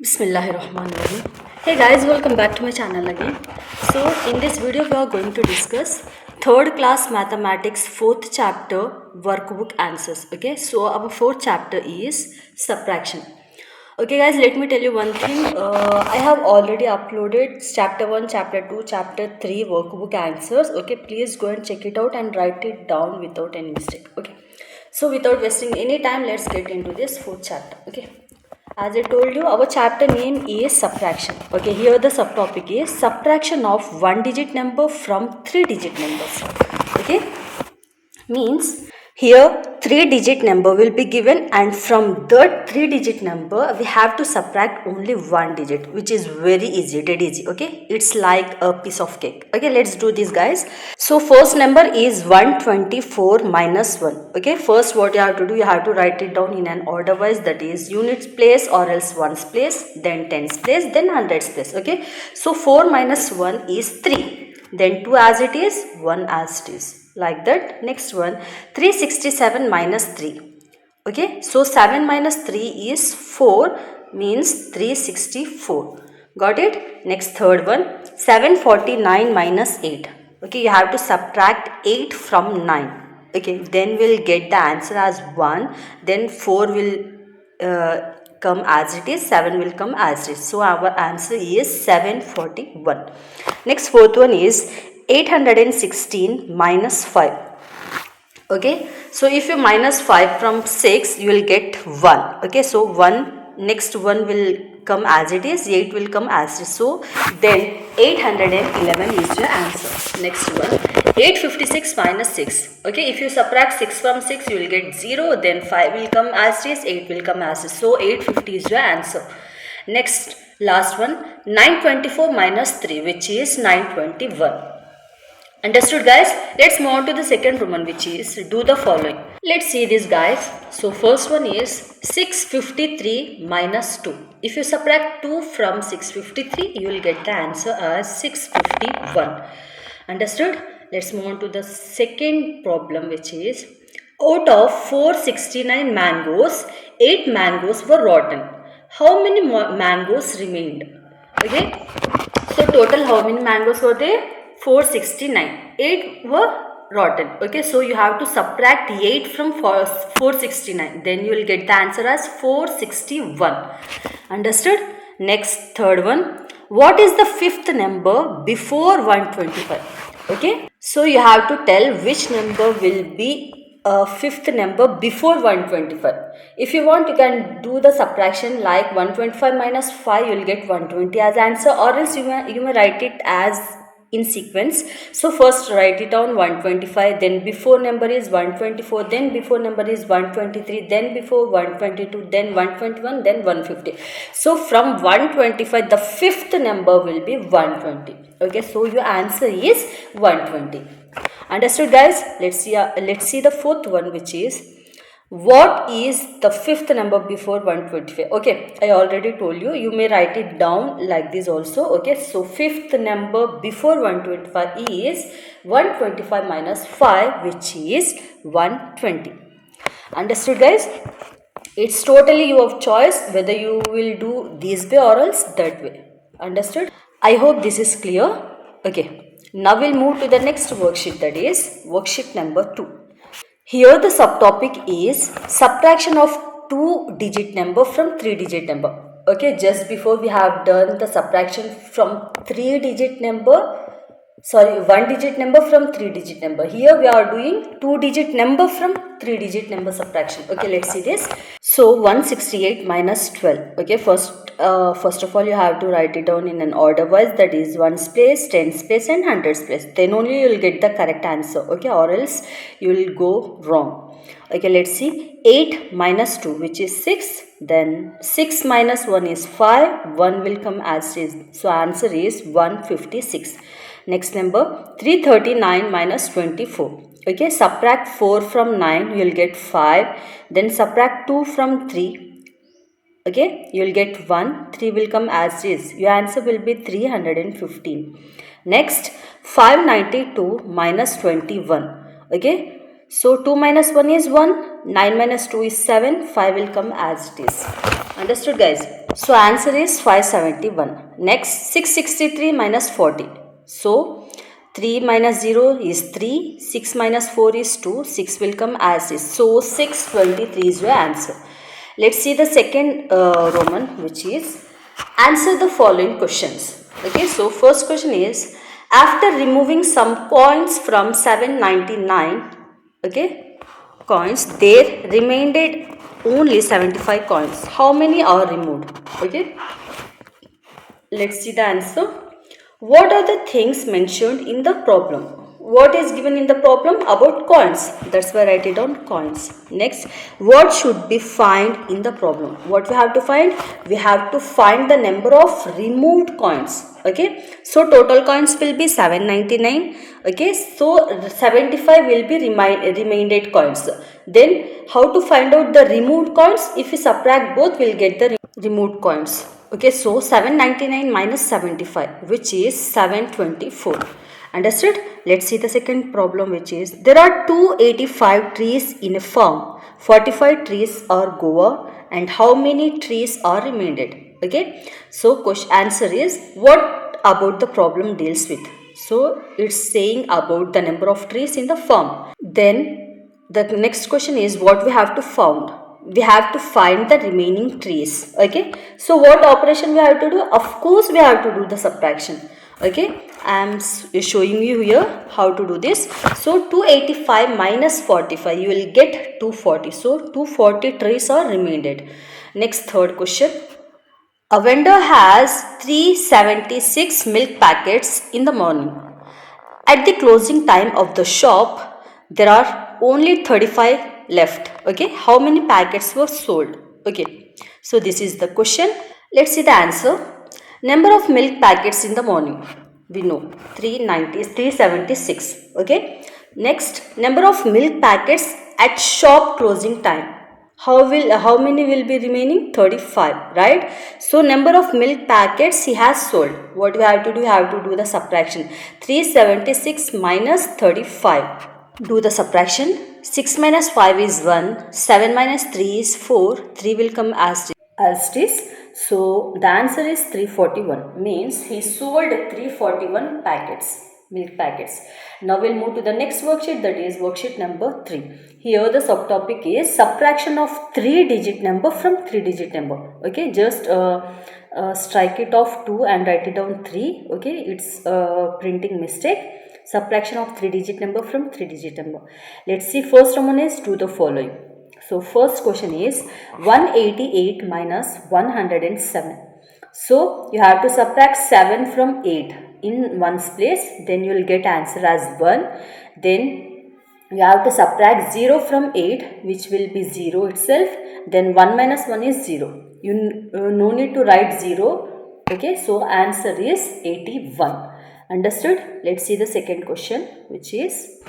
Bismillahirrahmanirrahim. Hey guys, welcome back to my channel again. So in this video we are going to discuss third class mathematics fourth chapter workbook answers. Okay, so our fourth chapter is subtraction. Okay guys, let me tell you one thing. I have already uploaded chapter 1, chapter 2, chapter 3 workbook answers. Okay, please go and check it out and write it down without any mistake. Okay, so without wasting any time, let's get into this fourth chapter. Okay, as I told you, our chapter name is subtraction. Okay, here the subtopic is subtraction of one digit number from three digit numbers. Okay, means here three digit number will be given, and from that three digit number we have to subtract only one digit, which is very easy, dead easy. Okay, it's like a piece of cake. Okay, let's do this guys. So first number is 124 minus 1. Okay, first what you have to do, you have to write it down in an order wise, that is units place or else ones place, then tens place, then hundreds place. Okay, so 4 minus 1 is 3, then 2 as it is, 1 as it is, like that. Next one, 367 minus 3. Okay, so 7 minus 3 is 4, means 364. Got it? Next third one, 749 minus 8. Okay, you have to subtract 8 from 9. Okay, then we'll get the answer as 1, then 4 will come as it is, 7 will come as it is. So our answer is 741. Next fourth one is 816 minus 5. Okay, so if you minus 5 from 6, you will get 1. Okay, so 1, next 1 will come as it is, 8 will come as it is. So then 811 is your answer. Next one, 856 minus 6. Okay, if you subtract 6 from 6, you will get 0, then 5 will come as it is, 8 will come as it is. So 850 is your answer. Next, last one, 924 minus 3, which is 921. Understood guys? Let's move on to the second Roman, which is do the following. Let's see this guys. So first one is 653 minus 2. If you subtract 2 from 653, you will get the answer as 651. Understood? Let's move on to the second problem, which is out of 469 mangoes, 8 mangoes were rotten. How many mangoes remained? Okay. So total how many mangoes were there? 469. 8 were rotten. Okay, so you have to subtract 8 from 469. Then you will get the answer as 461. Understood? Next, third one. What is the fifth number before 125? Okay, so you have to tell which number will be a fifth number before 125. If you want, you can do the subtraction like 125 minus 5, you will get 120 as answer, or else you may write it as in sequence. So first write it down 125, then before number is 124, then before number is 123, then before 122, then 121, then 150. So from 125 the fifth number will be 120. Okay, so your answer is 120. Understood guys? Let's see the fourth one, which is what is the fifth number before 125? Okay, I already told you. You may write it down like this also. Okay, so fifth number before 125 is 125 minus 5, which is 120. Understood guys? It's totally your choice whether you will do this way or else that way. Understood? I hope this is clear. Okay, now we'll move to the next worksheet, that is worksheet number 2. Here the subtopic is subtraction of 2-digit number from 3-digit number. Okay, just before we have done the subtraction from 3-digit number, 1-digit number from 3-digit number. Here we are doing 2-digit number from 3-digit number subtraction. Okay, let's see this. So 168 minus 12. Okay, first of all you have to write it down in an order wise, that is ones place, tens place and hundreds place. Then only you will get the correct answer. Okay, or else you will go wrong. Okay, let's see. 8 minus 2, which is 6. Then 6 minus 1 is 5. 1 will come as is. So answer is 156. Next number, 339 minus 24. Okay, subtract 4 from 9, you will get 5. Then subtract 2 from 3. Okay, you will get 1. 3 will come as is. Your answer will be 315. Next, 592 minus 21. Okay, So 2 minus 1 is 1, 9 minus 2 is 7, 5 will come as it is. Understood guys? So answer is 571. Next 663 minus 40. So 3 minus 0 is 3, 6 minus 4 is 2, 6 will come as is. So 623 is your answer. Let's see the second Roman, which is answer the following questions. Okay, so first question is, after removing some coins from 799, okay, coins, there remained only 75 coins. How many are removed? Okay, let's see the answer. What are the things mentioned in the problem? What is given in the problem about coins? That's why I write it down, coins. Next, what should be find in the problem? What we have to find? We have to find the number of removed coins. Okay, so total coins will be 799. Okay, so 75 will be remained coins. Then how to find out the removed coins? If we subtract both, we'll get the removed coins. Okay, so 799 minus 75, which is 724. Understood? Let's see the second problem, which is, there are 285 trees in a farm. 45 trees are Goa, and how many trees are remained? Okay, so question answer is, what about the problem deals with? So it's saying about the number of trees in the farm. Then the next question is, what we have to found? We have to find the remaining trees. Okay, so what operation we have to do? Of course we have to do the subtraction. Okay, I am showing you here how to do this. So 285 minus 45, you will get 240. So 240 trees are remained. Next, third question. A vendor has 376 milk packets in the morning. At the closing time of the shop, there are only 35 left. Okay, how many packets were sold? Okay, so this is the question. Let's see the answer. Number of milk packets in the morning. We know 376. Okay. Next, number of milk packets at shop closing time. How many will be remaining? 35, right? So number of milk packets he has sold. What we have to do? We have to do the subtraction. 376 minus 35. Do the subtraction. 6 minus 5 is 1. 7 minus 3 is 4. 3 will come as it is. So the answer is 341. Means he sold 341 packets. Milk packets. Now we'll move to the next worksheet, that is worksheet number 3. Here the subtopic is subtraction of 3-digit number from 3-digit number. Okay, just strike it off 2 and write it down 3. Okay, it's a printing mistake. Subtraction of 3-digit number from 3-digit number. Let's see, first one is do the following. So first question is 188 minus 107. So you have to subtract 7 from 8 in ones place, then you will get answer as 1. Then you have to subtract 0 from 8, which will be 0 itself. Then 1 minus 1 is 0. You no need to write 0. Okay, so answer is 81. Understood? Let's see the second question, which is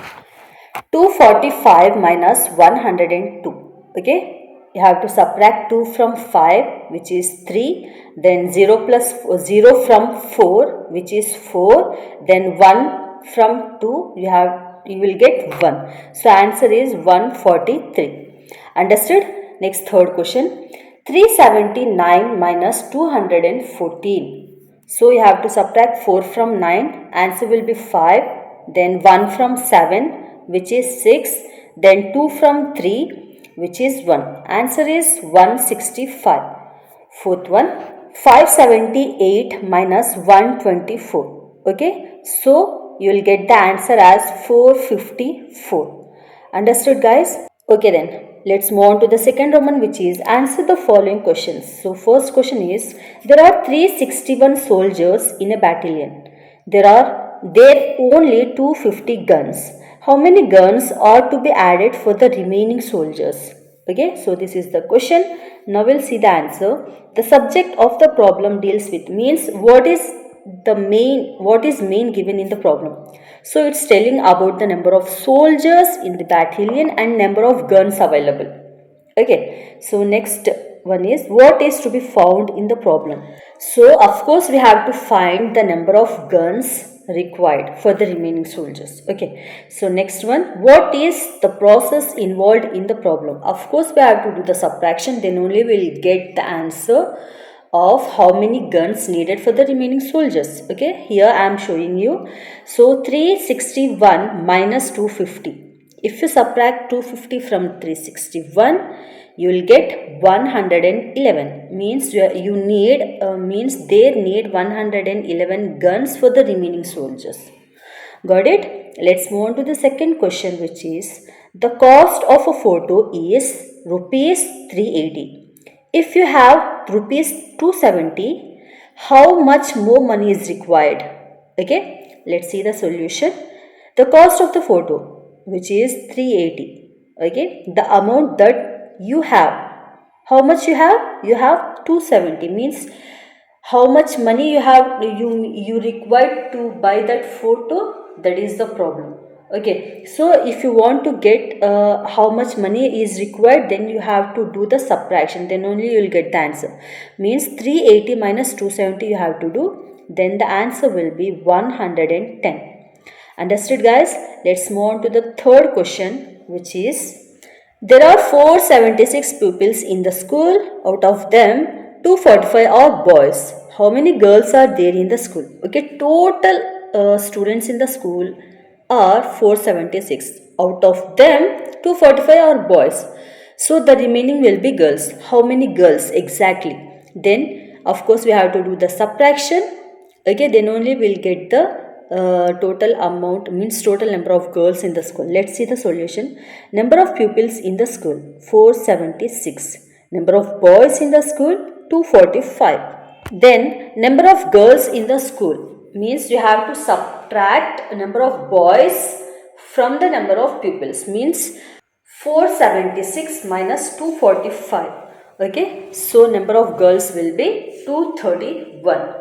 245 minus 102. Okay, you have to subtract 2 from 5, which is 3. Then 0 plus 0 from 4, which is 4. Then 1 from 2, you will get 1. So answer is 143. Understood? Next, third question. 379 minus 214. So you have to subtract 4 from 9. Answer will be 5. Then 1 from 7, which is 6. Then 2 from 3, which is 1. Answer is 165. Fourth one, 578 minus 124. Okay, so you will get the answer as 454. Understood, guys? Okay, then let's move on to the second Roman, which is answer the following questions. So first question is, there are 361 soldiers in a battalion. There only 250 guns. How many guns are to be added for the remaining soldiers? Okay, so this is the question. Now we'll see the answer. The subject of the problem deals with, means what is main given in the problem. So it's telling about the number of soldiers in the battalion and number of guns available. Okay, so next one is, what is to be found in the problem. So of course we have to find the number of guns, required for the remaining soldiers. Okay, so next one, what is the process involved in the problem? Of course we have to do the subtraction, then only we'll get the answer of how many guns needed for the remaining soldiers. Okay, here I am showing you. So 361 minus 250. If you subtract 250 from 361, you will get 111. Means you need means they need 111 guns for the remaining soldiers. Got it? Let's move on to the second question, which is the cost of a photo is rupees 380. If you have rupees 270, how much more money is required? Okay, let's see the solution. The cost of the photo, which is 380. Okay, the amount that you have. How much you have? You have 270. Means how much money you require to buy that photo, that is the problem. Okay, so if you want to get how much money is required, then you have to do the subtraction, then only you will get the answer. Means 380 minus 270 you have to do, then the answer will be 110. Understood guys? Let's move on to the third question, which is there are 476 pupils in the school. Out of them 245 are boys. How many girls are there in the school? Okay, total students in the school are 476. Out of them 245 are boys. So the remaining will be girls. How many girls exactly? Then of course we have to do the subtraction. Okay, then only we'll get the total amount, means total number of girls in the school. Let's see the solution. Number of pupils in the school 476. Number of boys in the school 245. Then number of girls in the school, means you have to subtract number of boys from the number of pupils, means 476 minus 245. Okay, so number of girls will be 231.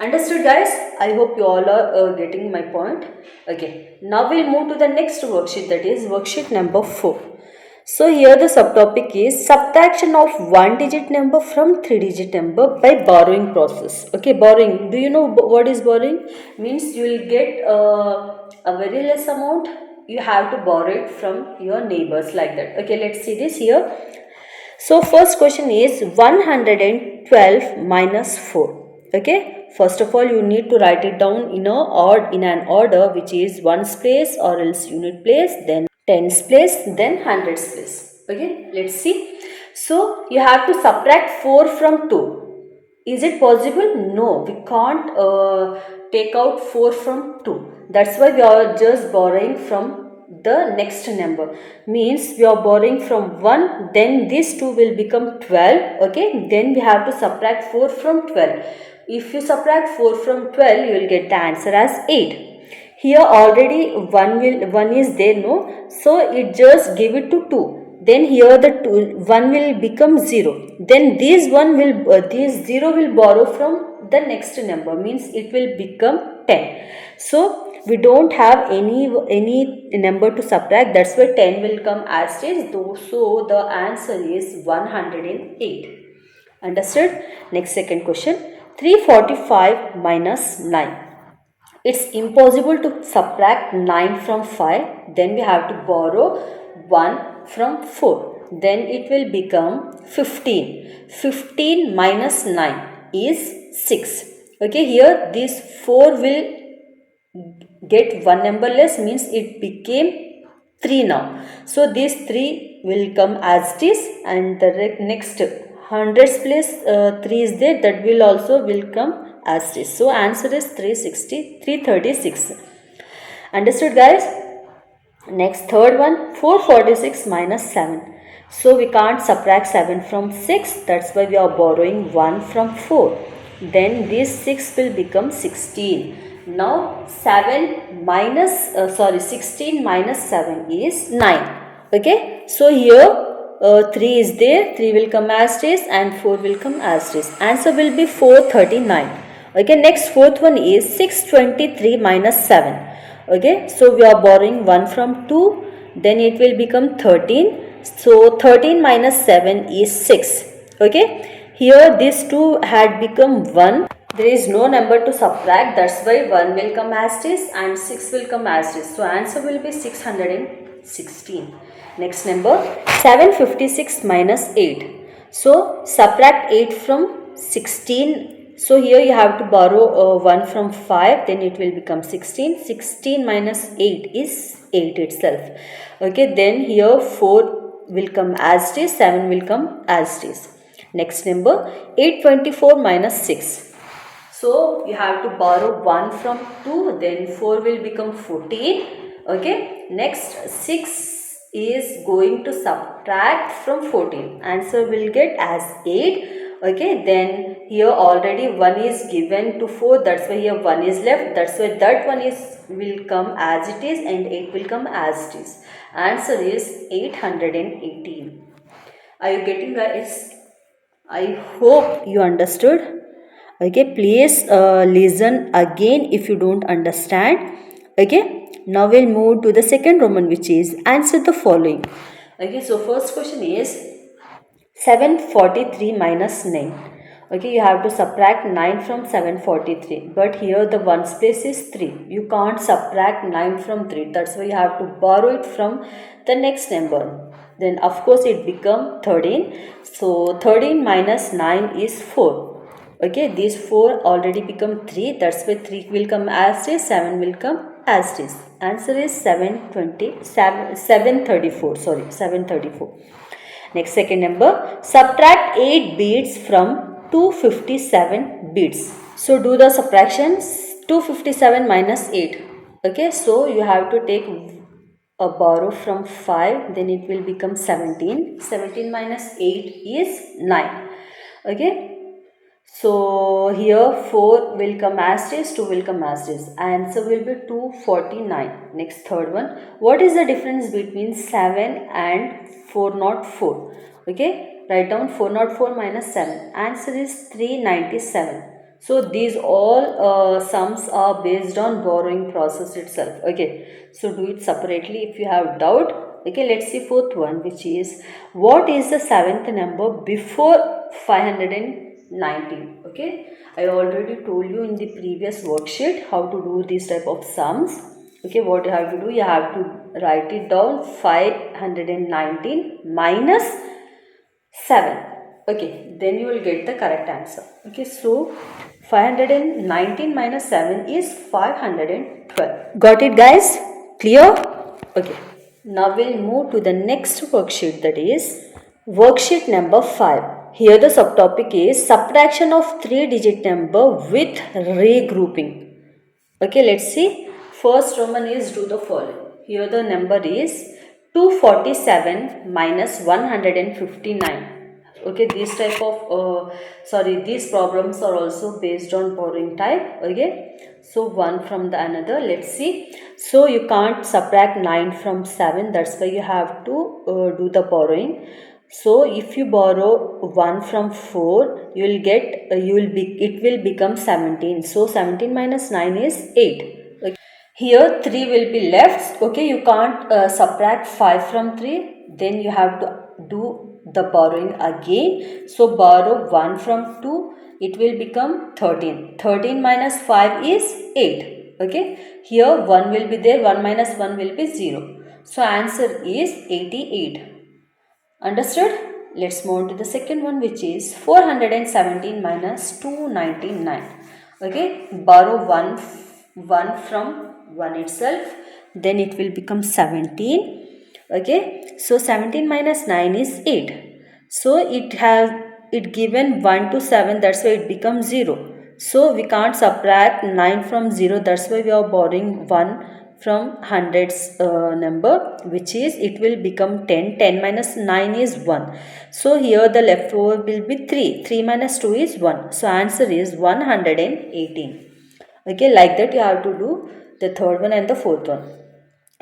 Understood guys? I hope you all are getting my point. Okay, now we'll move to the next worksheet, that is worksheet number 4. So here the subtopic is subtraction of 1-digit number from 3-digit number by borrowing process. Okay, borrowing. Do you know what is borrowing? Means you will get a very less amount. You have to borrow it from your neighbors, like that. Okay, let's see this here. So first question is 112 minus 4. Okay. First of all, you need to write it down in an order, which is ones place or else unit place, then tens place, then hundreds place. Okay, let's see. So you have to subtract 4 from 2. Is it possible? No, we can't take out 4 from 2. That's why we are just borrowing from the next number. Means we are borrowing from 1, then this 2 will become 12. Okay, then we have to subtract 4 from 12. If you subtract 4 from 12, you will get the answer as 8. Here already 1 is there, no? So it just give it to 2. Then here the 1 will become 0. Then this 0 will borrow from the next number, means it will become 10. So we don't have any number to subtract, that's why 10 will come as is. So the answer is 108. Understood? Next second question. 345 minus 9. It's impossible to subtract 9 from 5. Then we have to borrow 1 from 4. Then it will become 15. 15 minus 9 is 6. Okay, here this 4 will get one number less, means it became 3 now. So this 3 will come as it is, and the next hundreds place 3 is there, that will come as it is. So answer is 336. Understood guys? Next third one, 446 minus 7. So we can't subtract 7 from 6, that's why we are borrowing 1 from 4. Then this 6 will become 16. Now 16 minus 7 is 9. Okay, so here 3 is there, 3 will come as it is and 4 will come as it is. Answer will be 439. Okay, next fourth one is 623 minus 7. Okay, so we are borrowing 1 from 2, then it will become 13. So 13 minus 7 is 6. Okay, here this 2 had become 1. There is no number to subtract, that's why 1 will come as this and 6 will come as this. So answer will be 616. Next number 756 minus 8. So subtract 8 from 16. So here you have to borrow 1 from 5, then it will become 16. 16 minus 8 is 8 itself. Okay, then here 4 will come as this, 7 will come as this. Next number 824 minus 6. So you have to borrow 1 from 2, then 4 will become 14. Okay, next 6 is going to subtract from 14. Answer will get as 8. Okay, then here already 1 is given to 4, that's why here 1 is left, that's why that one is will come as it is and 8 will come as it is. Answer is 818. Are you getting, guys? I hope you understood. Okay, please listen again if you don't understand. Okay, now we'll move to the second Roman, which is answer the following. Okay, so first question is 743 minus 9. Okay, you have to subtract 9 from 743, but here the ones place is 3. You can't subtract 9 from 3, that's why you have to borrow it from the next number. Then of course it become 13. So 13 minus 9 is 4. Okay, these 4 already become 3, that's why 3 will come as this, 7 will come as this. Answer is 734, sorry, 734. Next, second number, subtract 8 beads from 257 beads. So do the subtractions, 257 minus 8. Okay, so you have to take a borrow from 5, then it will become 17. 17 minus 8 is 9. Okay. So here 4 will come as this, 2 will come as this. Answer will be 249. Next, third one. What is the difference between 7 and 404? Okay, write down 404 minus 7. Answer is 397. So these all sums are based on borrowing process itself. Okay, so do it separately if you have doubt. Okay, let's see fourth one, which is what is the seventh number before 519? Okay, I already told you in the previous worksheet how to do this type of sums. Okay, what you have to do, you have to write it down 519 minus 7. Okay, then you will get the correct answer. Okay, so 519 minus 7 is 512. Got it, guys? Clear? Okay, now we'll move to the next worksheet, that is worksheet number 5. Here the subtopic is subtraction of 3-digit number with regrouping. Okay, let's see. First Roman is do the following. Here the number is 247 minus 159. Okay, this type of these problems are also based on borrowing type. Okay, so one from the another. Let's see. So you can't subtract 9 from 7, that's why you have to do the borrowing. So if you borrow 1 from 4, you will get it will become 17. So 17 minus 9 is 8. Okay. Here 3 will be left. Okay, you can't subtract 5 from 3. Then you have to do the borrowing again. So borrow 1 from 2. It will become 13. 13 minus 5 is 8. Okay. Here 1 will be there. 1 minus 1 will be 0. So answer is 88. Understood? Let's move on to the second one, which is 417 minus 299. Okay, borrow 1 from 1 itself, then it will become 17. Okay, so 17 minus 9 is 8. So it given 1 to 7, that's why it becomes 0. So we can't subtract 9 from 0, that's why we are borrowing 1 from hundreds number, which is it will become 10. 10 minus 9 is 1. So here the leftover will be 3. 3 minus 2 is 1. So answer is 118. Okay, like that you have to do the third one and the fourth one.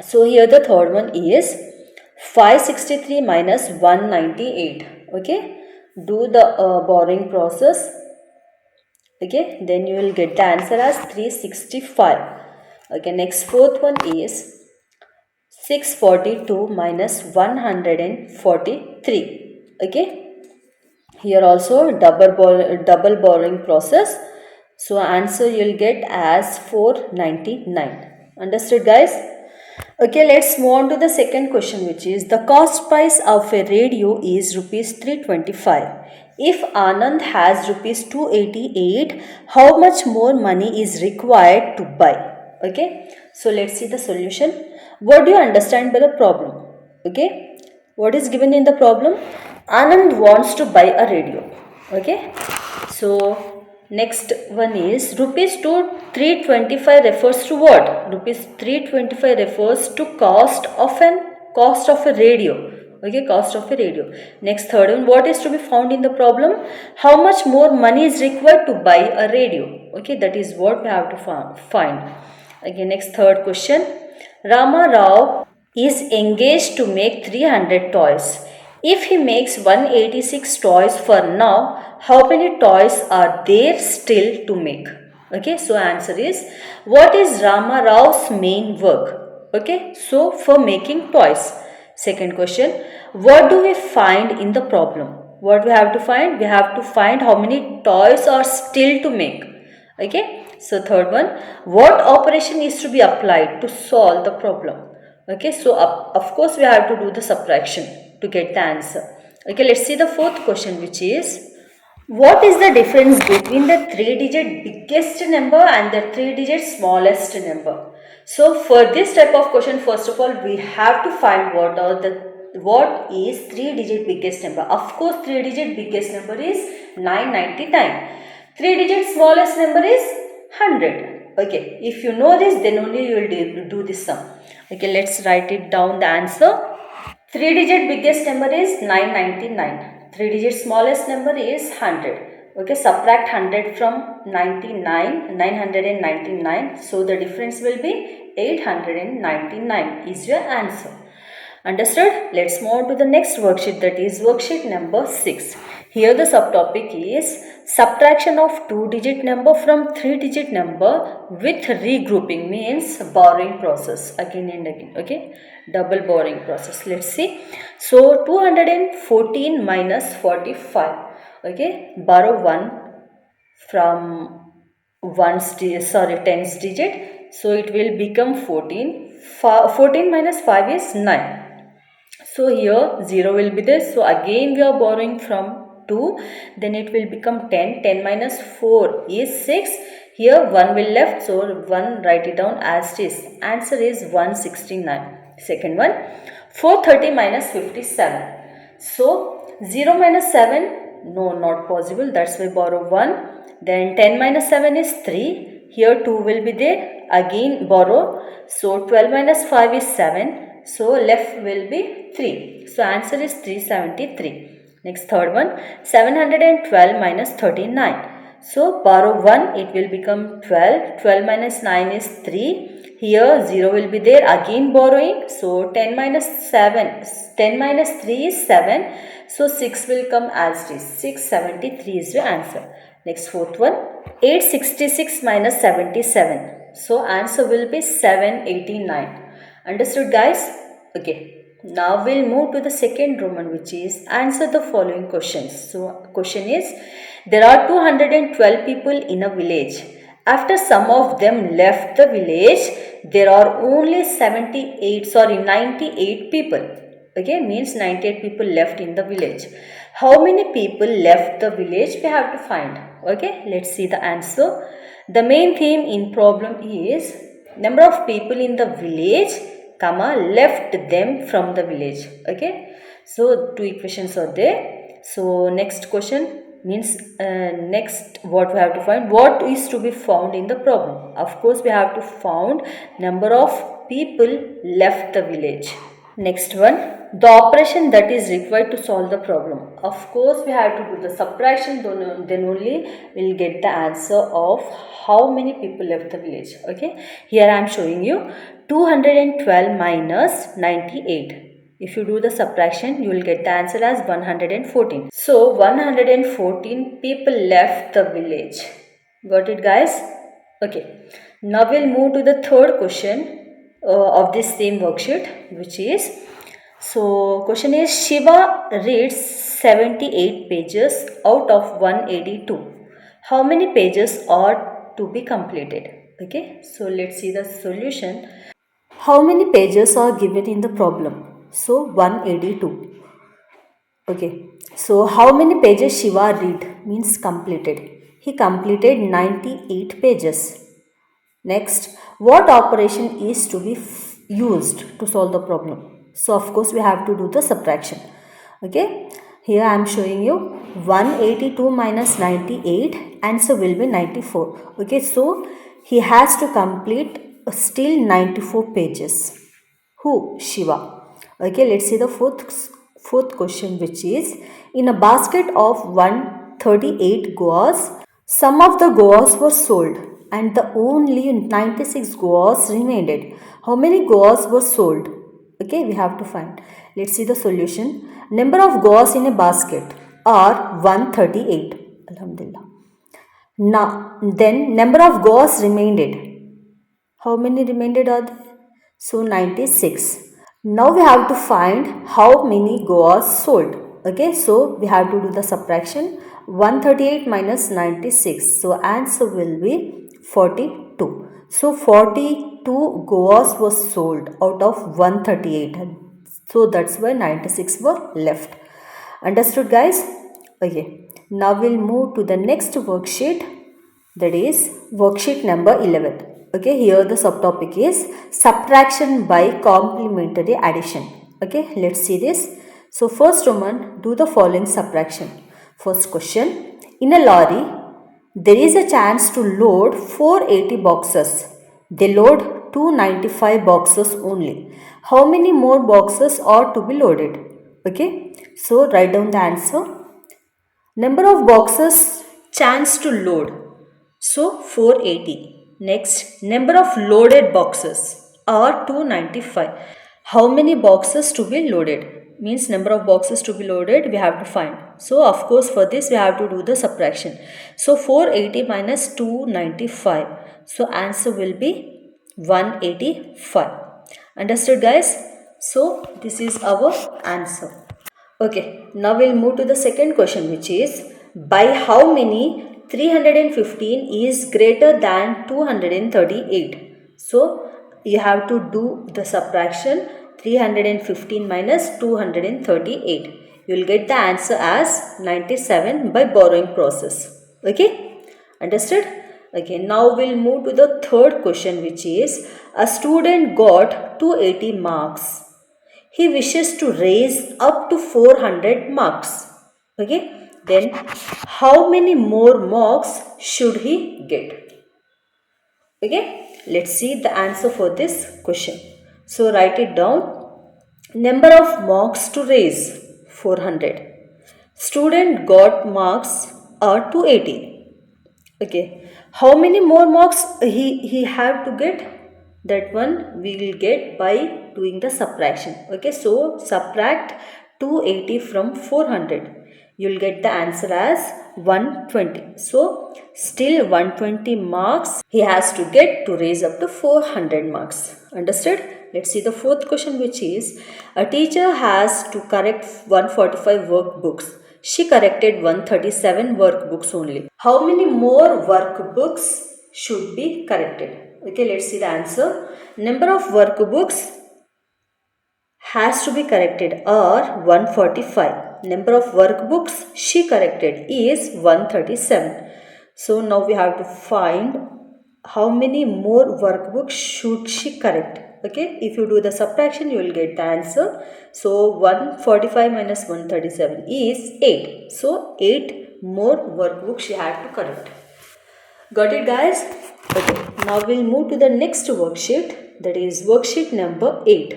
So here the third one is 563 minus 198. Okay, do the borrowing process. Okay, then you will get the answer as 365. Okay, next fourth one is 642 minus 143. Okay, here also double borrowing process. So answer you'll get as 499. Understood, guys? Okay, let's move on to the second question, which is the cost price of a radio is rupees 325. If Anand has rupees 288, how much more money is required to buy? Okay, so let's see the solution. What do you understand by the problem? Okay, what is given in the problem? Anand wants to buy a radio. Okay, so next one is rupees 325 refers to what? Rupees 325 refers to cost of a radio. Okay, cost of a radio. Next third one, what is to be found in the problem? How much more money is required to buy a radio? Okay, that is what we have to find. Again, next third question. Rama Rao is engaged to make 300 toys. If he makes 186 toys for now, how many toys are there still to make? Okay, so answer is, what is Rama Rao's main work? Okay, so for making toys. Second question, what do we find in the problem? What we have to find? We have to find how many toys are still to make. Okay, so third one, what operation is to be applied to solve the problem? Okay, so of course we have to do the subtraction to get the answer. Okay, let's see the fourth question, which is, what is the difference between the 3-digit biggest number and the 3-digit smallest number? So for this type of question, first of all, we have to find what is 3-digit biggest number. Of course, 3-digit biggest number is 999. 3-digit smallest number is 100. Okay, if you know this, then only you will do this sum. Okay, let's write it down the answer. 3-digit biggest number is 999. 3-digit smallest number is 100. Okay, subtract 100 from 999. So the difference will be 899 is your answer. Understood? Let's move on to the next worksheet, that is worksheet number 6. Here the subtopic is subtraction of 2-digit number from 3-digit number with regrouping, means borrowing process again and again. Okay, double borrowing process. Let's see. So 214 minus 45. Okay, borrow 1 from tens digit. So it will become 14. 14 minus 5 is 9. So here 0 will be there. So again we are borrowing from 2. Then it will become 10. 10 minus 4 is 6. Here 1 will left. So 1, write it down as it is. Answer is 169. Second one, 430 minus 57. So 0 minus 7. No, not possible. That's why borrow 1. Then 10 minus 7 is 3. Here 2 will be there. Again borrow. So 12 minus 5 is 7. So left will be 3. So answer is 373. Next third one, 712 minus 39. So borrow 1, it will become 12. 12 minus 9 is 3. Here 0 will be there. Again borrowing. So 10 minus 3 is 7. So 6 will come as it is. 673 is your answer. Next fourth one, 866 minus 77. So answer will be 789. Understood, guys? Okay. Now we'll move to the second Roman, which is answer the following questions. So question is, there are 212 people in a village. After some of them left the village, there are only 98 people. Okay, means 98 people left in the village. How many people left the village? We have to find. Okay, let's see the answer. The main theme in problem is number of people in the village, comma, left them from the village. Okay, so two equations are there. So next question means next what we have to find, what is to be found in the problem. Of course we have to find number of people left the village. Next one, the operation that is required to solve the problem. Of course we have to do the subtraction, then only we will get the answer of how many people left the village. Okay, here I am showing you 212 minus 98. If you do the subtraction, you will get the answer as 114. So 114 people left the village. Got it, guys? Okay. Now we'll move to the third question of this same worksheet, which is, so question is, Shiva reads 78 pages out of 182. How many pages are to be completed? Okay, so let's see the solution. How many pages are given in the problem? So 182. Okay, so how many pages Shiva read means completed. He completed 98 pages. Next, what operation is to be used to solve the problem? So of course we have to do the subtraction. Okay, here I am showing you 182 minus 98, answer will be 94. Okay, so he has to complete still 94 pages. Who? Shiva. Okay, let's see the fourth question, which is in a basket of 138 goas, some of the goas were sold and the only 96 goas remained. How many goas were sold? Okay, we have to find. Let's see the solution. Number of goas in a basket are 138. Alhamdulillah. Now, then number of goas remained. How many remained are there? So 96. Now we have to find how many goas sold. Okay, so we have to do the subtraction. 138 minus 96. So answer will be 42. So 42 goas was sold out of 138. So that's why 96 were left. Understood, guys? Okay. Now we'll move to the next worksheet, that is worksheet number 11. Okay, here the subtopic is subtraction by complementary addition. Okay, let's see this. So first one, do the following subtraction. First question, in a lorry there is a chance to load 480 boxes. They load 295 boxes only. How many more boxes are to be loaded? Okay, so write down the answer. Number of boxes chance to load. So 480. Next, number of loaded boxes are 295. How many boxes to be loaded? Means number of boxes to be loaded we have to find. So of course for this we have to do the subtraction. So 480 minus 295. So answer will be 185. Understood, guys? So this is our answer. Okay, now we'll move to the second question, which is by how many 315 is greater than 238. So you have to do the subtraction 315 minus 238. You will get the answer as 97 by borrowing process. Okay, understood? Okay, now we'll move to the third question, which is a student got 280 marks. He wishes to raise up to 400 marks. Okay, then how many more marks should he get? Okay, let's see the answer for this question. So write it down. Number of marks to raise 400. Student got marks are 280. Okay, how many more marks he have to get? That one we will get by doing the subtraction. Okay, so subtract 280 from 400. You will get the answer as 120. So still 120 marks he has to get to raise up to 400 marks. Understood? Let's see the fourth question, which is a teacher has to correct 145 workbooks. She corrected 137 workbooks only. How many more workbooks should be corrected? Okay, let's see the answer. Number of workbooks has to be corrected are 145. Number of workbooks she corrected is 137. So now we have to find how many more workbooks should she correct. Okay, if you do the subtraction you will get the answer. So 145 minus 137 is 8. So 8 more workbooks she had to correct. Got it, guys? Okay, now we'll move to the next worksheet, that is worksheet number 8.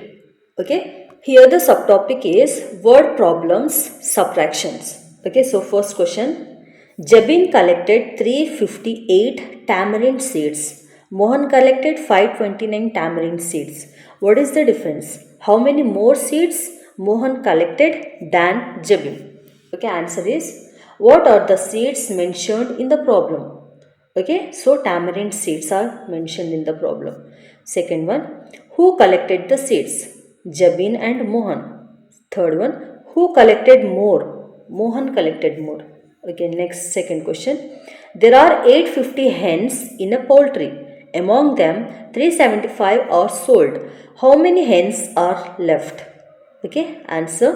Okay, here the subtopic is word problems subtractions. Okay, so first question, Jabin collected 358 tamarind seeds. Mohan collected 529 tamarind seeds. What is the difference? How many more seeds Mohan collected than Jabin? Okay, answer is what are the seeds mentioned in the problem? Okay, so tamarind seeds are mentioned in the problem. Second one, who collected the seeds? Jabin and Mohan. Third one, who collected more? Mohan collected more. Okay, next second question. There are 850 hens in a poultry. Among them, 375 are sold. How many hens are left? Okay, answer.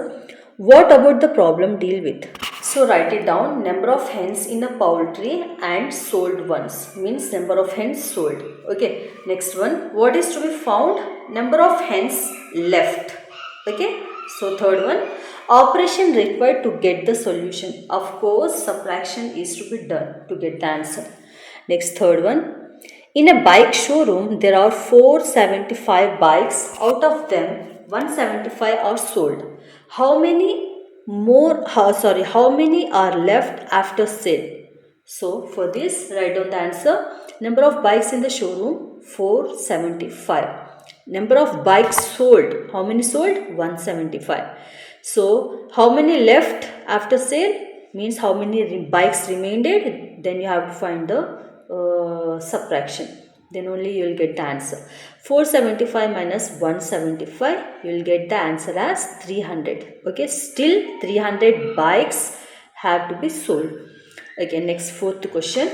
What about the problem deal with? So write it down. Number of hens in a poultry and sold ones means number of hens sold. Okay, next one. What is to be found? Number of hens left. Okay, so third one. Operation required to get the solution. Of course, subtraction is to be done to get the answer. Next, third one. In a bike showroom, there are 475 bikes. Out of them, 175 are sold. How many how many are left after sale? So, for this, write down the answer. Number of bikes in the showroom, 475. Number of bikes sold. How many sold? 175. So, how many left after sale? Means how many bikes remained. Then you have to find the subtraction. Then only you will get the answer. 475 minus 175, you will get the answer as 300. Okay, still 300 bikes have to be sold. Again, next fourth question,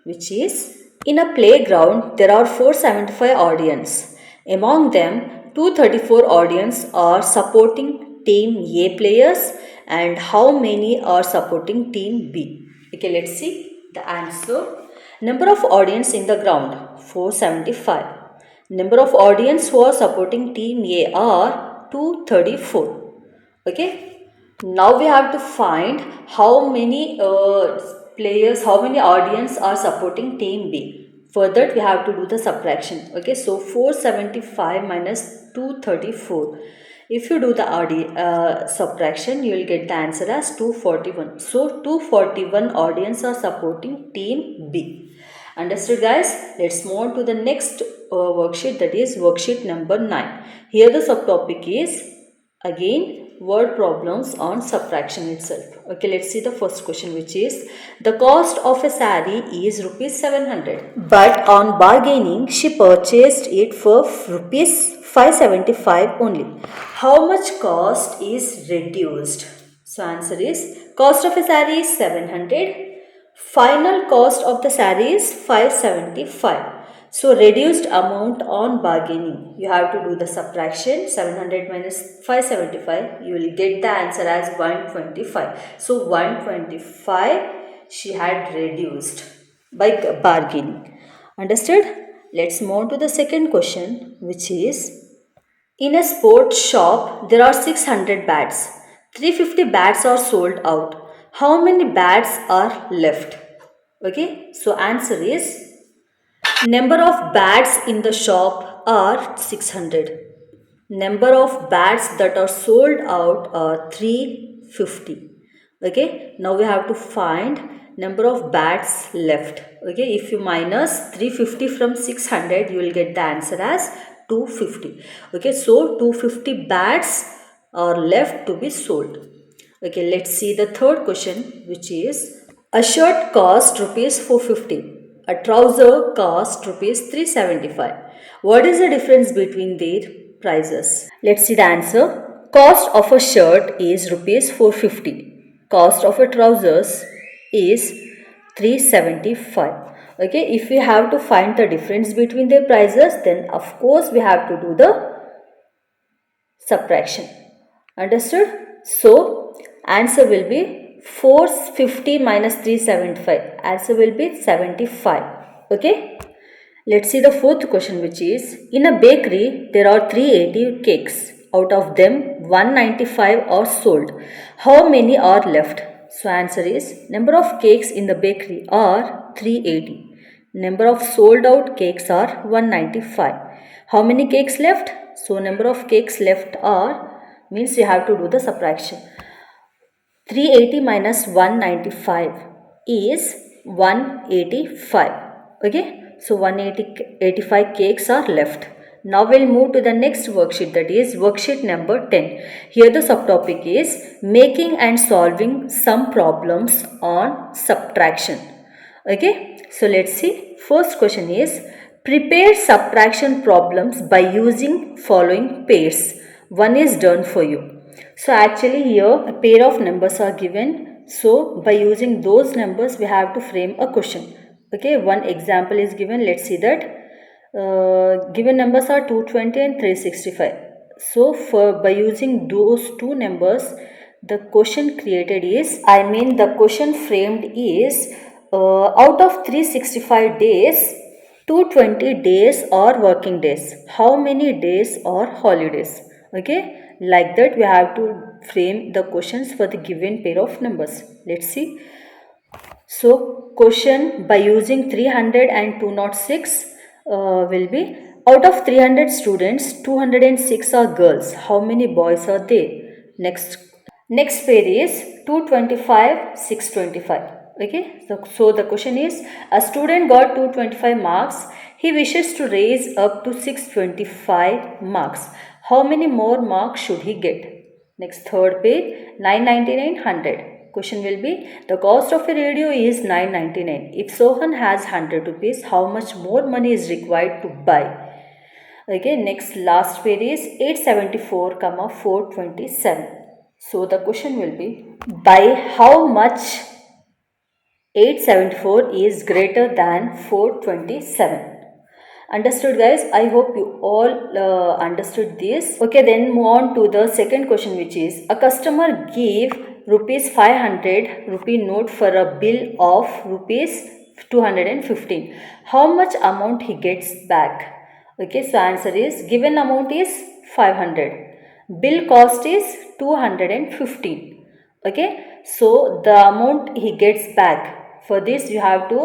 which is, in a playground there are 475 audience. Among them, 234 audience are supporting team A players and how many are supporting team B? Okay, let's see the answer. Number of audience in the ground, 475. Number of audience who are supporting team A are 234. Okay. Now we have to find how many players, how many audience are supporting team B. For that we have to do the subtraction. Okay, so 475 minus 234. If you do the subtraction, you will get the answer as 241. So 241 audience are supporting team B. Understood, guys? Let's move on to the next worksheet, that is worksheet number 9. Here the subtopic is again word problems on subtraction itself. Okay, let's see the first question, which is, the cost of a saree is rupees 700, but on bargaining she purchased it for rupees 575 only. How much cost is reduced? So answer is, cost of a saree is 700. Final cost of the saree is 575. So reduced amount on bargaining. You have to do the subtraction. 700 minus 575. You will get the answer as 125. So 125 she had reduced by bargaining. Understood? Let's move on to the second question, which is, in a sports shop, there are 600 bats. 350 bats are sold out. How many bats are left? Okay, so answer is, number of bats in the shop are 600. Number of bats that are sold out are 350. Okay, now we have to find number of bats left. Okay, if you minus 350 from 600, you will get the answer as 250. Okay, so 250 bats are left to be sold. Okay, let's see the third question, which is, a shirt cost rupees 450. A trouser cost rupees 375. What is the difference between their prices? Let's see the answer. Cost of a shirt is rupees 450. Cost of a trousers is 375. Okay, if we have to find the difference between their prices, then of course we have to do the subtraction. Understood? So answer will be 450 minus 375. Answer will be 75. Okay. Let's see the fourth question, which is, in a bakery there are 380 cakes. Out of them 195 are sold. How many are left? So answer is, number of cakes in the bakery are 380. Number of sold out cakes are 195. How many cakes left? So number of cakes left are, means you have to do the subtraction. 380 minus 195 is 185. Okay, so 185 cakes are left. Now we'll move to the next worksheet, that is worksheet number 10. Here the subtopic is making and solving some problems on subtraction. Okay, so let's see. First question is, prepare subtraction problems by using following pairs. One is done for you. So actually here a pair of numbers are given. So by using those numbers we have to frame a question. Okay, one example is given. Let's see that. Given numbers are 220 and 365. So by using those two numbers, the question created is, the question framed is, out of 365 days, 220 days are working days. How many days are holidays? Okay, like that we have to frame the questions for the given pair of numbers. Let's see. So question by using 300 and 206 will be, out of 300 students, 206 are girls. How many boys are there? Next pair is 225, 625. Okay, so the question is, a student got 225 marks. He wishes to raise up to 625 marks. How many more marks should he get? Next, third page, 999, 100. Question will be, the cost of a radio is 999. If Sohan has 100 rupees, how much more money is required to buy? Okay, next last pair is 874, 427. So the question will be, by how much 874 is greater than 427? Understood, guys? I hope you all understood this. Okay, then move on to the second question, which is, a customer gave rupees 500 rupee note for a bill of rupees 215. How much amount he gets back? Okay, so answer is, given amount is 500. Bill cost is 215. Okay, so the amount he gets back. For this you have to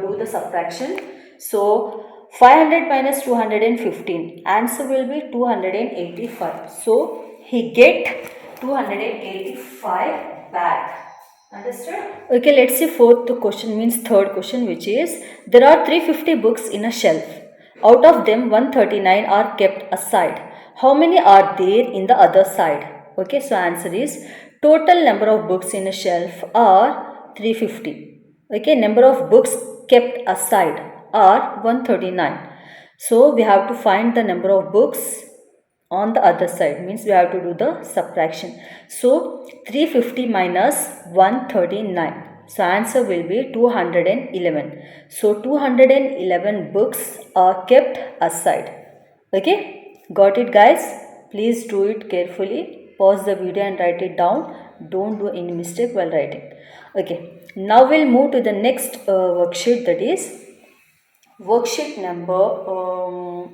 do the subtraction. So 500 minus 215, answer will be 285. So he get 285 back. Understood? Okay, let's see fourth question, means third question, which is, there are 350 books in a shelf. Out of them 139 are kept aside. How many are there in the other side? Okay, so answer is, total number of books in a shelf are 350. Okay, number of books kept aside are 139. So we have to find the number of books on the other side, means we have to do the subtraction. So 350 minus 139. So answer will be 211. So 211 books are kept aside. Okay, got it, guys? Please do it carefully. Pause the video and write it down. Don't do any mistake while writing. Okay, now we'll move to the next worksheet, that is worksheet number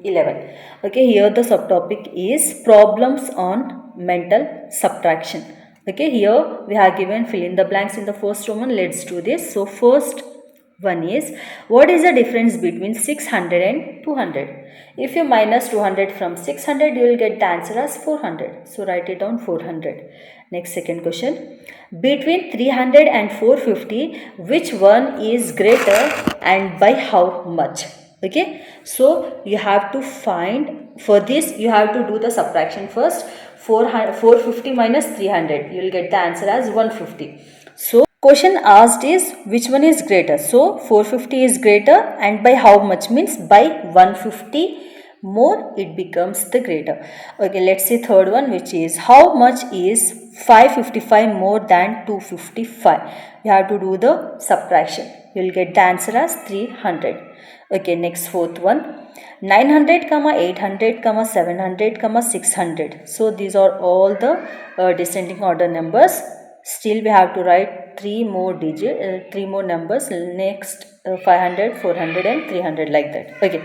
11. Okay, here the subtopic is problems on mental subtraction. Okay, here we have given fill in the blanks in the first Roman. Let's do this. So first one is, what is the difference between 600 and 200? If you minus 200 from 600, you will get the answer as 400. So write it down, 400. Next, second question. Between 300 and 450, which one is greater and by how much? Okay, so you have to find, for this you have to do the subtraction first. 450 minus 300, you will get the answer as 150. So question asked is, which one is greater? So 450 is greater, and by how much means by 150 more it becomes the greater. Okay, let's see third one, which is, how much is 555 more than 255? You have to do the subtraction. You will get the answer as 300. Okay, next fourth one, 900, 800, 700, 600. So these are all the descending order numbers. Still we have to write three more numbers. Next 500, 400 and 300, like that. Okay,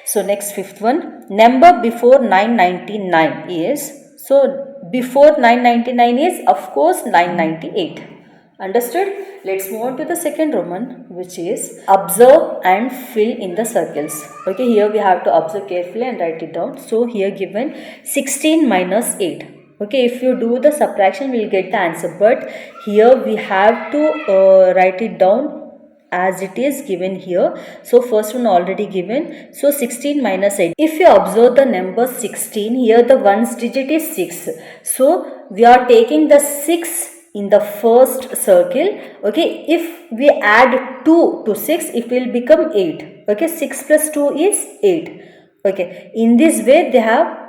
so next fifth one, number before 999 is, so before 999 is of course 998. Understood? Let's move on to the second Roman, which is observe and fill in the circles. Okay, here we have to observe carefully and write it down. So here given 16 minus 8. Okay, if you do the subtraction, we will get the answer. But here we have to write it down as it is given here. So first one already given. So 16 minus 8. If you observe the number 16, here the ones digit is 6. So we are taking the 6 in the first circle. Okay, if we add 2 to 6, it will become 8. Okay, 6 plus 2 is 8. Okay, in this way they have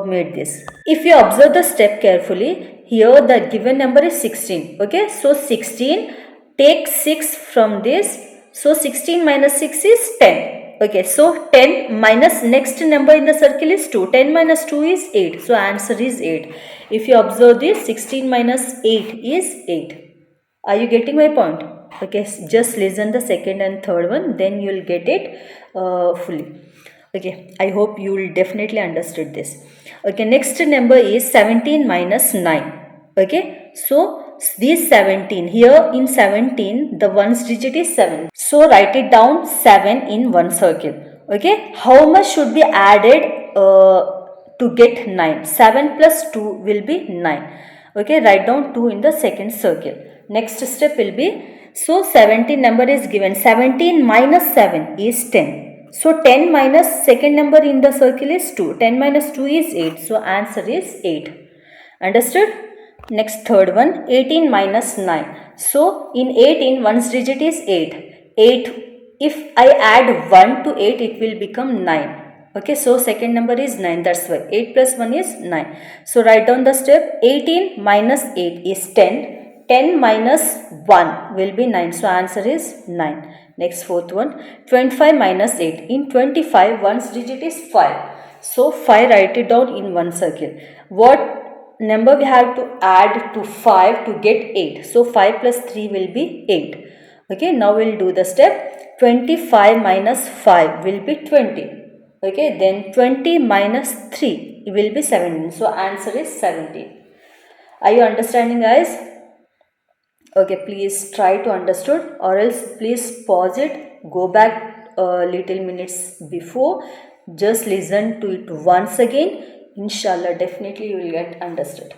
made this. If you observe the step carefully, here the given number is 16. Okay, so 16, take 6 from this. So 16 minus 6 is 10. Okay, so 10 minus next number in the circle is 2. 10 minus 2 is 8. So answer is 8. If you observe this, 16 minus 8 is 8. Are you getting my point? Okay, just listen the second and third one, then you will get it fully. Okay, I hope you will definitely understood this. Okay, next number is 17 minus 9. Okay, so this 17, here in 17 the ones digit is 7. So write it down 7 in one circle. Okay, how much should be added to get 9? 7 plus 2 will be 9. Okay, write down 2 in the second circle. Next step will be, so 17 number is given, 17 minus 7 is 10. So 10 minus second number in the circle is 2. 10 minus 2 is 8. So answer is 8. Understood? Next third one, 18 minus 9. So in 18 one's digit is 8. 8, if I add 1 to 8 it will become 9. Okay, so second number is 9, that's why 8 plus 1 is 9. So write down the step, 18 minus 8 is 10. 10 minus 1 will be 9. So answer is 9. Next fourth one, 25 minus 8. In 25 one's digit is 5. So 5 write it down in one circle. What number we have to add to 5 to get 8? So 5 plus 3 will be 8. Okay, now we'll do the step. 25 minus 5 will be 20. Okay, then 20 minus 3 will be 17. So answer is 17. Are you understanding, guys? Okay, please try to understood, or else please pause it, go back little minutes before, just listen to it once again. Inshallah, definitely you will get understood.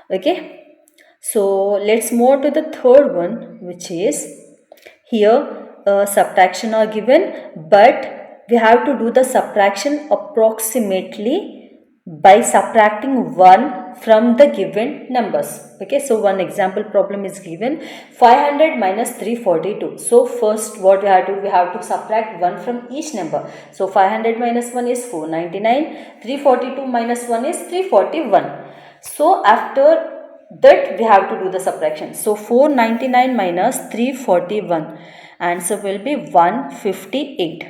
Okay, so let's move to the third one, which is, here subtraction are given, but we have to do the subtraction approximately by subtracting 1 from the given numbers. Okay, so one example problem is given, 500 minus 342. So first what we have to do, we have to subtract 1 from each number. So 500 minus 1 is 499, 342 minus 1 is 341. So after that we have to do the subtraction. So 499 minus 341, answer will be 158.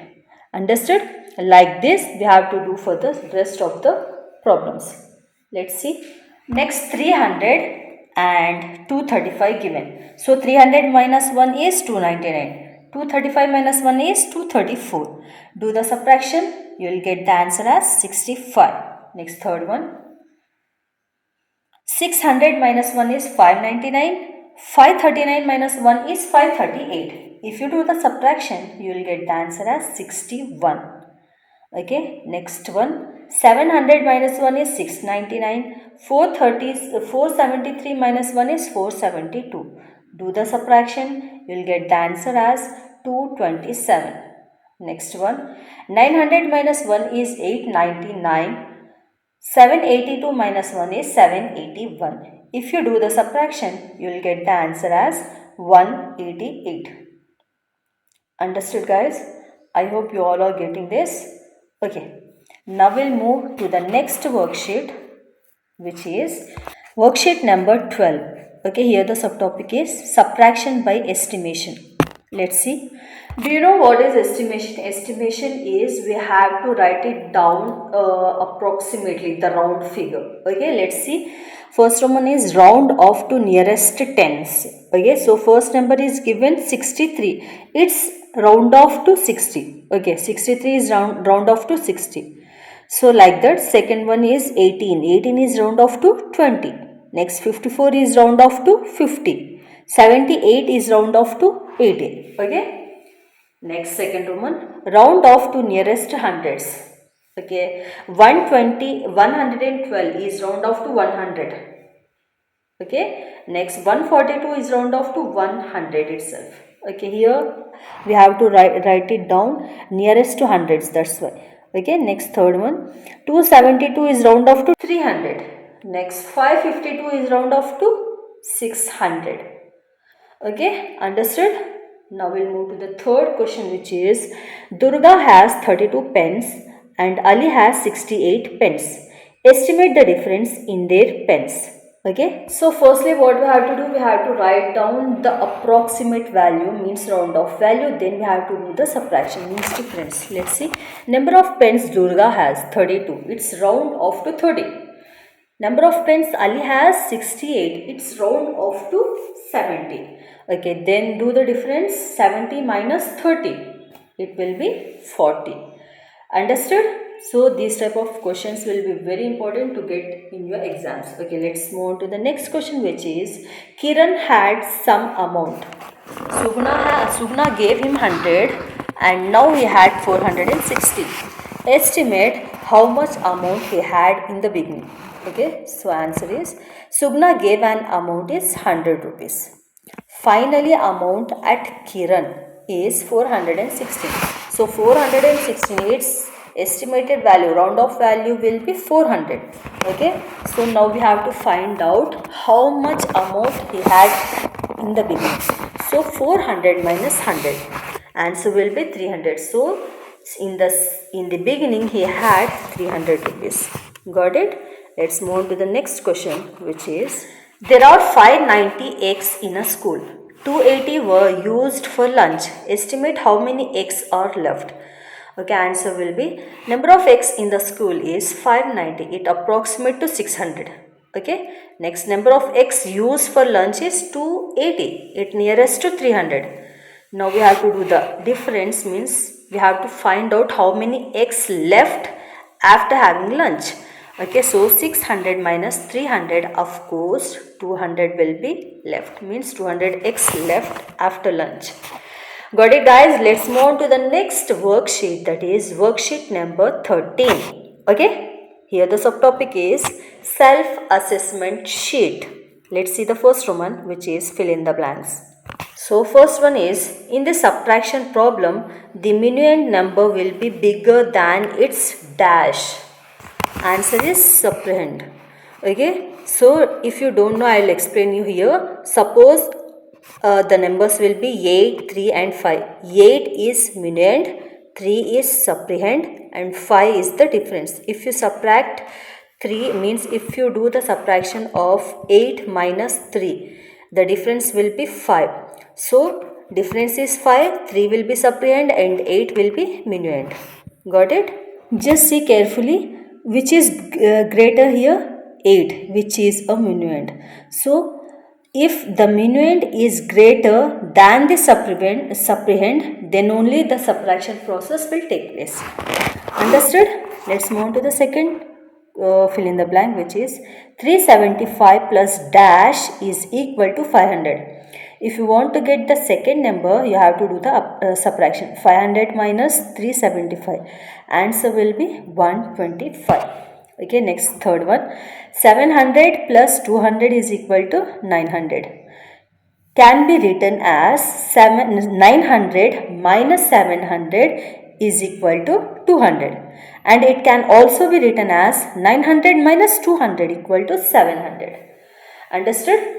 Understood? Like this we have to do for the rest of the problems. Let's see. Next, 300 and 235 given. So 300 minus 1 is 299. 235 minus 1 is 234. Do the subtraction, you will get the answer as 65. Next, third one. 600 minus 1 is 599. 539 minus 1 is 538. If you do the subtraction, you will get the answer as 61. Okay, next one. 700 minus 1 is 699. 473 minus 1 is 472. Do the subtraction, you will get the answer as 227. Next one. 900 minus 1 is 899. 782 minus 1 is 781. If you do the subtraction, you will get the answer as 188. Understood, guys? I hope you all are getting this. Okay, now we'll move to the next worksheet, which is worksheet number 12. Okay, here the subtopic is subtraction by estimation. Let's see. Do you know what is estimation? Estimation is we have to write it down approximately, the round figure. Okay, let's see. First one is round off to nearest tens. Okay, so first number is given 63. It's round off to 60. Okay, 63 is round off to 60. So like that, second one is 18. 18 is round off to 20. Next, 54 is round off to 50. 78 is round off to 80. Okay. Next, second one, round off to nearest hundreds. Okay, 120, 112 is round off to 100. Okay, next 142 is round off to 100 itself. Okay, here we have to write it down nearest to hundreds, that's why. Okay, next third one, 272 is round off to 300. Next, 552 is round off to 600. Okay, understood? Now we'll move to the third question, which is Durga has 32 pens and Ali has 68 pens. Estimate the difference in their pens. Okay, so firstly what we have to do, we have to write down the approximate value, means round off value. Then we have to do the subtraction, means difference. Let's see, number of pens Durga has 32, it's round off to 30. Number of pens Ali has 68, it's round off to 70. Okay, then do the difference, 70 minus 30, it will be 40. Understood? So these type of questions will be very important to get in your exams. Okay, let's move on to the next question, which is Kiran had some amount. Sugna gave him 100 and now he had 460. Estimate how much amount he had in the beginning. Okay, so answer is Sugna gave an amount is 100 rupees. Finally, amount at Kiran is 416. So 416, its estimated value, round off value will be 400. Okay, so now we have to find out how much amount he had in the beginning. So 400 minus 100, answer will be 300. So in the beginning he had 300 rupees. Got it? Let's move on to the next question, which is there are 590 eggs in a school. 280 were used for lunch. Estimate how many eggs are left. Okay, answer will be number of eggs in the school is 590. It approximate to 600. Okay. Next, number of eggs used for lunch is 280. It nearest to 300. Now we have to do the difference, means we have to find out how many eggs left after having lunch. Okay, so 600 minus 300, of course 200 will be left, means 200 eggs left after lunch. Got it, guys? Let's move on to the next worksheet, that is worksheet number 13. Okay, here the subtopic is self-assessment sheet. Let's see the first one, which is fill in the blanks. So first one is, in the subtraction problem, the minuend number will be bigger than its dash. Answer is subtrahend. Okay, so if you don't know, I will explain you here. Suppose the numbers will be 8, 3 and 5. 8 is minuend, 3 is subtrahend and 5 is the difference. If you subtract 3, means if you do the subtraction of 8 minus 3, the difference will be 5. So difference is 5, 3 will be subtrahend and 8 will be minuend. Got it? Just see carefully which is greater here, 8, which is a minuend. So if the minuend is greater than the subtrahend, then only the subtraction process will take place. Understood? Let's move on to the second fill in the blank, which is 375 plus dash is equal to 500. If you want to get the second number, you have to do the subtraction. 500 minus 375. Answer will be 125. Okay, next third one. 700 plus 200 is equal to 900. Can be written as 900 minus 700 is equal to 200. And it can also be written as 900 minus 200 equal to 700. Understood?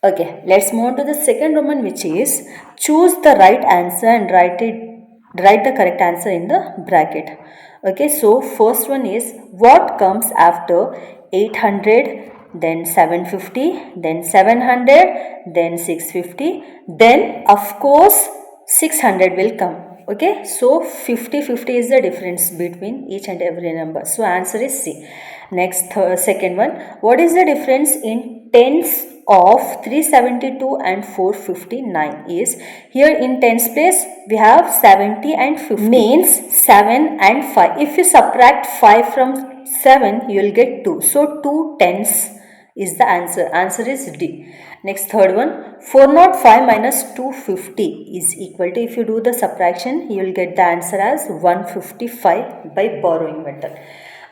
Okay, let's move on to the second Roman, which is choose the right answer and write the correct answer in the bracket. Okay, so first one is what comes after 800, then 750, then 700, then 650, then of course 600 will come. Okay, so 50 is the difference between each and every number. So answer is C. Next, second one, what is the difference in tens of 372 and 459 is, here in tens place we have 70 and 50, means 7 and 5. If you subtract 5 from 7, you will get 2. So 2 tens is the answer. Answer is D. Next, third one, 405 minus 250 is equal to, if you do the subtraction, you will get the answer as 155 by borrowing method.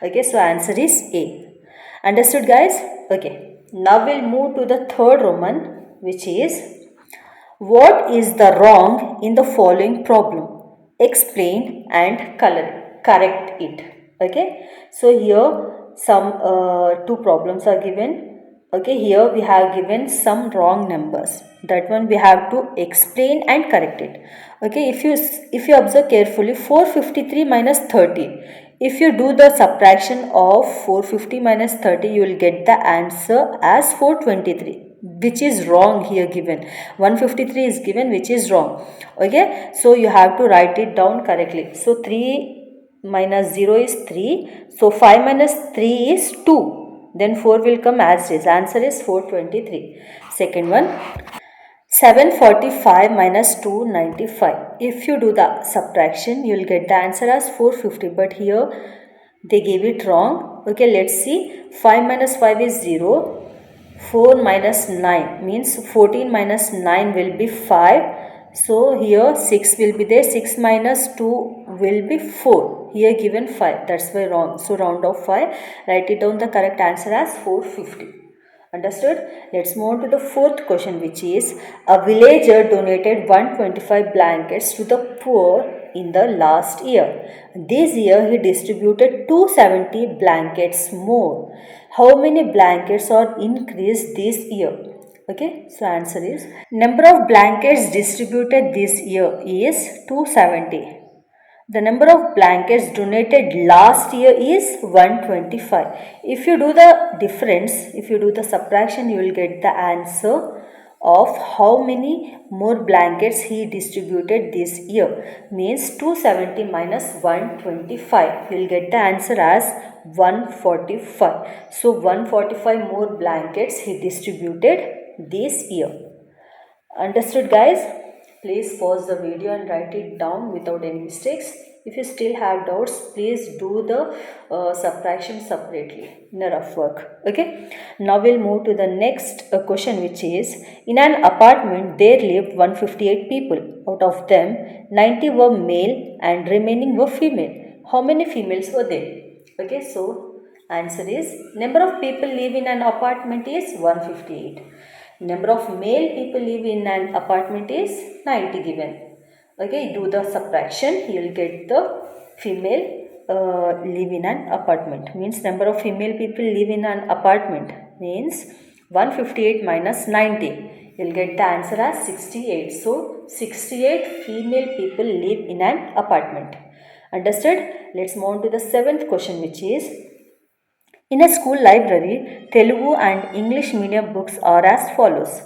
Okay, so answer is A. Understood, guys? Okay. Now we'll move to the third Roman, which is what is the wrong in the following problem? Explain and correct it. Okay. So here some two problems are given. Okay, here we have given some wrong numbers. That one we have to explain and correct it. Okay, if you observe carefully, 453 minus 30. If you do the subtraction of 450 minus 30, you will get the answer as 423, which is wrong here given. 153 is given, which is wrong. Okay, so you have to write it down correctly. So 3 minus 0 is 3. So 5 minus 3 is 2. Then 4 will come as is. Answer is 423. Second one. 745 minus 295. If you do the subtraction, you will get the answer as 450. But here they gave it wrong. Okay, let's see. 5 minus 5 is 0. 4 minus 9 means 14 minus 9 will be 5. So here 6 will be there. 6 minus 2 will be 4. Here given 5. That's why wrong. So round off 5. Write it down the correct answer as 450. Understood? Let's move on to the fourth question, which is a villager donated 125 blankets to the poor in the last year. This year he distributed 270 blankets more. How many blankets are increased this year? Okay, so answer is number of blankets distributed this year is 270. The number of blankets donated last year is 125. If you do the difference, if you do the subtraction, you will get the answer of how many more blankets he distributed this year. Means 270 minus 125. You will get the answer as 145. So 145 more blankets he distributed this year. Understood, guys? Please pause the video and write it down without any mistakes. If you still have doubts, please do the subtraction separately in a rough work. Okay. Now we'll move to the next question, which is in an apartment there lived 158 people. Out of them, 90 were male and remaining were female. How many females were there? Okay. So answer is number of people live in an apartment is 158. Number of male people live in an apartment is 90 given. Okay, do the subtraction. You will get the female live in an apartment. Means number of female people live in an apartment means 158 minus 90. You will get the answer as 68. So 68 female people live in an apartment. Understood? Let's move on to the seventh question, which is in a school library, Telugu and English medium books are as follows,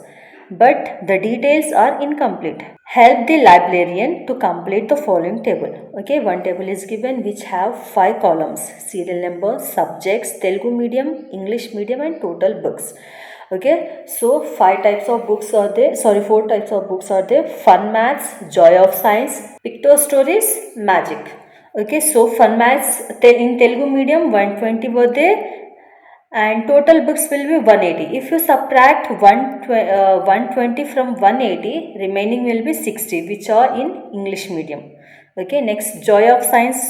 but the details are incomplete. Help the librarian to complete the following table. Okay, one table is given which have 5 columns: serial number, subjects, Telugu medium, English medium, and total books. Okay, so 5 types of books are there. 4 types of books are there: fun maths, joy of science, picture stories, magic. Okay, so fun maths in Telugu medium 120 were there and total books will be 180. If you subtract 120 from 180, remaining will be 60, which are in English medium. Okay, next joy of science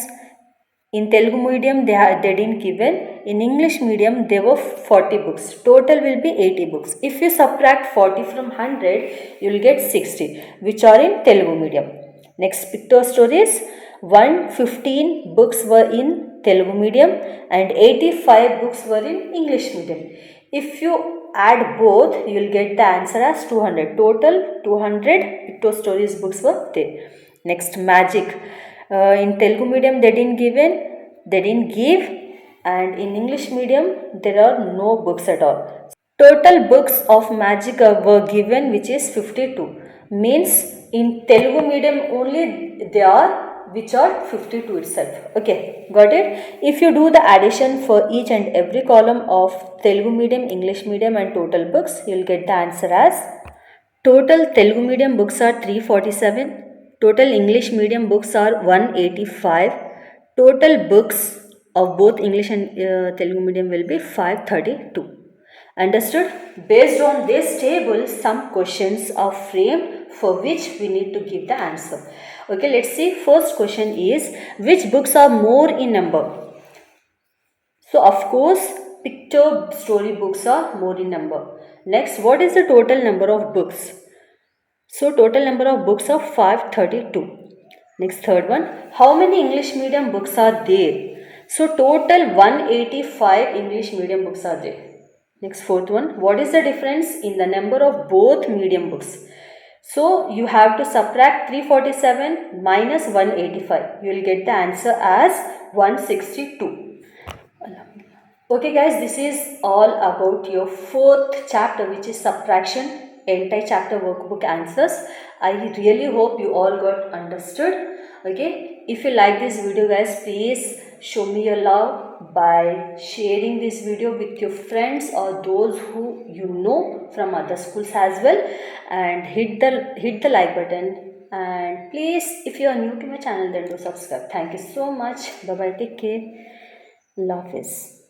in Telugu medium they didn't given. In English medium there were 40 books. Total will be 80 books. If you subtract 40 from 100, you will get 60, which are in Telugu medium. Next picture stories. 115 books were in Telugu medium and 85 books were in English medium. If you add both, you will get the answer as 200. Total 200 picture stories books were there. Next magic. In Telugu medium they didn't give, and in English medium there are no books at all. Total books of magic were given, which is 52. Means in Telugu medium only they are, which are 52 itself. Okay, got it? If you do the addition for each and every column of Telugu medium, English medium, and total books, you will get the answer as total Telugu medium books are 347, total English medium books are 185, total books of both English and Telugu medium will be 532. Understood? Based on this table, some questions are framed for which we need to give the answer. Okay, let's see. First question is, which books are more in number? So, of course, picture story books are more in number. Next, what is the total number of books? So, total number of books are 532. Next, third one, how many English medium books are there? So, total 185 English medium books are there. Next, fourth one, what is the difference in the number of both medium books? So you have to subtract 347 minus 185. You will get the answer as 162. Okay guys, this is all about your fourth chapter, which is subtraction, entire chapter workbook answers. I really hope you all got understood. Okay, if you like this video guys, please show me your love by sharing this video with your friends or those who you know from other schools as well, and hit the like button, and please, if you are new to my channel, then do subscribe. Thank you so much. Bye bye, take care. Love is